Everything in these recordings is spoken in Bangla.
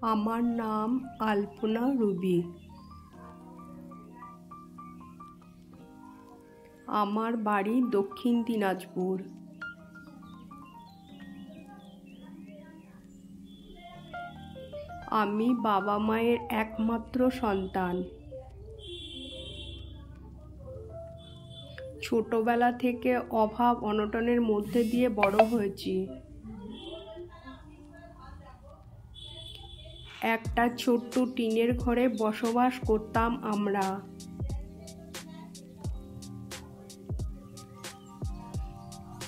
আমার নাম আলপনা রুবি। আমার বাড়ি দক্ষিণ দিনাজপুর। আমি বাবা মায়ের একমাত্র সন্তান। ছোটবেলা থেকে অভাব অনটনের মধ্যে দিয়ে বড় হয়েছি। একটা ছোট্ট টিনের ঘরে বসবাস করতাম আমরা।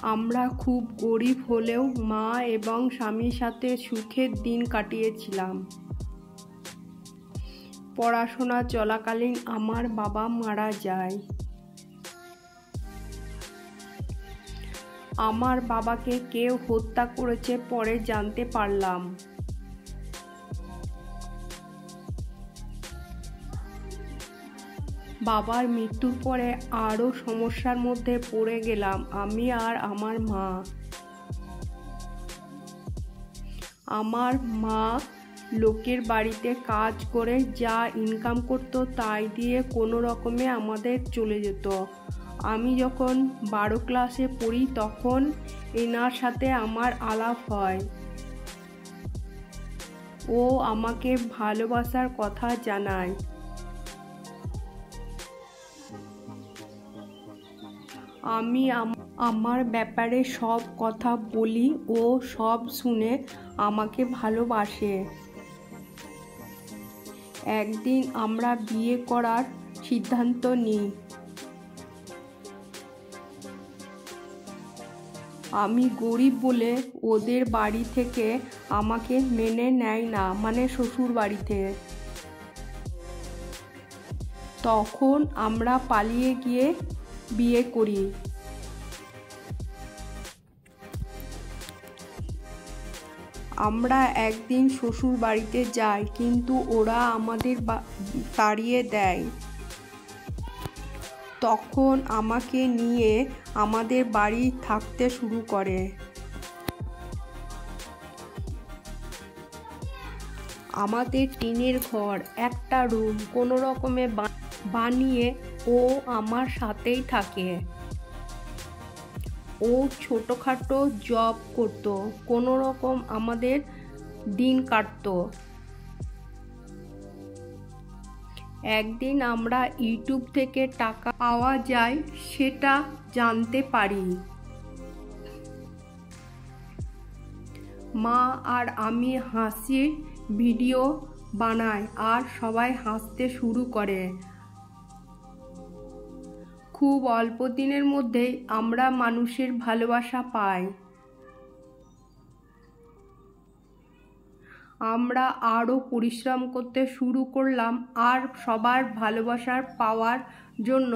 আমরা খুব গরিব হলেও মা এবং স্বামীর সাথে সুখের দিন কাটিয়েছিলাম। পড়াশোনা চলাকালীন আমার বাবা মারা যায়। আমার বাবাকে কেউ হত্যা করেছে পরে জানতে পারলাম। বাবার মৃত্যুর পরে আরও সমস্যার মধ্যে পড়ে গেলাম আমি আর আমার মা। আমার মা লোকের বাড়িতে কাজ করে যা ইনকাম করতো তাই দিয়ে কোনো রকমে আমাদের চলে যেত। আমি যখন 12 ক্লাসে পড়ি তখন এনার সাথে আমার আলাপ হয়। ও আমাকে ভালোবাসার কথা জানায়। আমি আমার ব্যাপারে সব কথা বলি, ও সব শুনে আমাকে ভালোবাসে। একদিন আমরা বিয়ে করার সিদ্ধান্ত নিই। আমি গরিব বলে ওদের বাড়ি থেকে আমাকে মেনে নেয় না, মানে শ্বশুর বাড়িতে। তখন আমরা পালিয়ে গিয়ে বিয়ে করি। আমরা একদিন শ্বশুর বাড়িতে যাই, কিন্তু ওরা আমাদের তাড়িয়ে দেয়। তখন আমাকে নিয়ে আমাদের বাড়ি থাকতে শুরু করে। আমাদের টিনের ঘর, একটা রুম কোনো রকমে বানিয়ে ও আমার সাথেই থাকে। ও ছোটোখাটো জব করতো, কোনো রকম আমাদের দিন কাটতো। একদিন আমরা ইউটিউব থেকে টাকা পাওয়া যায় সেটা জানতে পারি। মা আর আমি হাসির ভিডিও বানাই আর সবাই হাসতে শুরু করে। খুব অল্প দিনের মধ্যেই আমরা মানুষের ভালোবাসা পাই। আমরা আরও পরিশ্রম করতে শুরু করলাম আর সবার ভালোবাসা পাওয়ার জন্য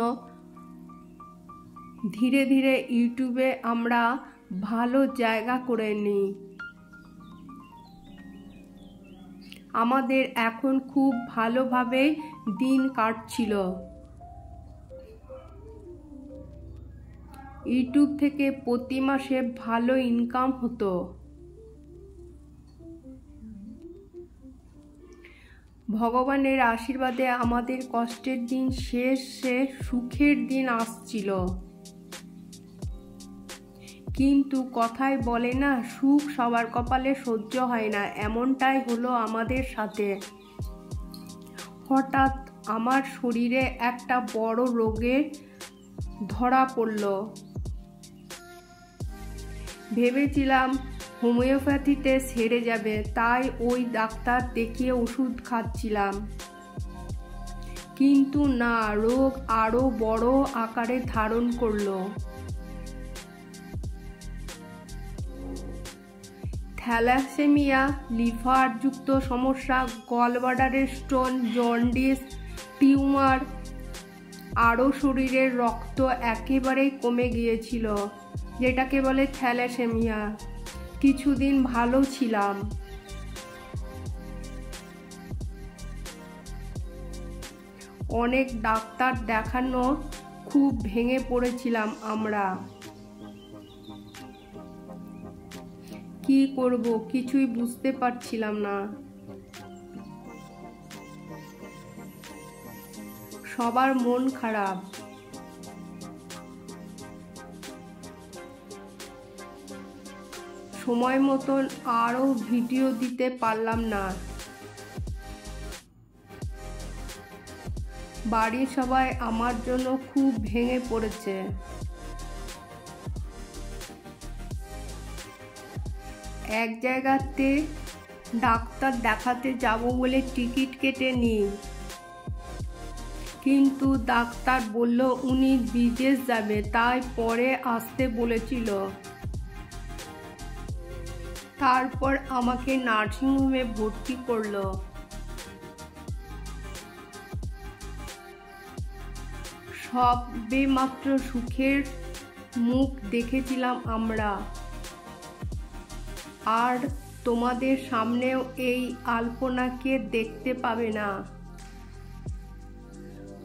ধীরে ধীরে ইউটিউবে আমরা ভালো জায়গা করে নিই। আমাদের এখন খুব ভালোভাবে দিন কাটছিল। ইউটিউব থেকে প্রতি মাসে ভালো ইনকাম হতো। ভগবানের আশীর্বাদে আমাদের কষ্টের দিন শেষে সুখের দিন আসছিল। কিন্তু কথায় বলে না, সুখ সবার কপালে সহ্য হয় না, এমনটাই হলো আমাদের সাথে। হঠাৎ আমার শরীরে একটা বড় রোগে ধরা পড়ল। ভেবেছিলাম হোমিওপ্যাথিতে সেরে যাবে, তাই ওই ডাক্তার দেখিয়ে ওষুধ খাচ্ছিলাম। কিন্তু না, রোগ আরো বড় আকারে ধারণ করলো। থ্যালাসেমিয়া, লিভার যুক্ত সমস্যা, গলব্লাডারের স্টোন, জন্ডিস, টিউমার, আরও শরীরের রক্ত একেবারেই কমে গিয়েছিল, যেটাকে বলে থ্যালাসেমিয়া। কিছুদিন ভালো ছিলাম। অনেক ডাক্তার দেখানো, খুব ভেঙে পড়েছিলাম আমরা। কি করব কিছুই বুঝতে পারছিলাম না। সবার মন খারাপ। সময় মতন আরও ভিডিও দিতে পারলাম না। বাড়ির সবাই আমার জন্য খুব ভেঙে পড়েছে। এক জায়গাতে ডাক্তার দেখাতে যাব বলে টিকিট কেটে নিই, কিন্তু ডাক্তার বলল উনি বিদেশ যাবে, তাই পরে আসতে বলেছিল। তারপর আমাকে নার্সিংহোমে ভর্তি করলো। সবে মাত্র সুখের মুখ দেখেছিলাম আমরা, আর তোমাদের সামনেও এই আলপনাকে দেখতে পাবে না।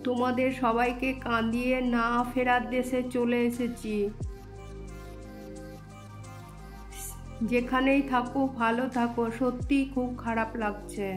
তোমাদের সবাইকে কাঁদিয়ে না ফেরার দেশে চলে এসেছি। যেখানেই থাকো ভালো থাকো, সত্যি খুব খারাপ লাগছে।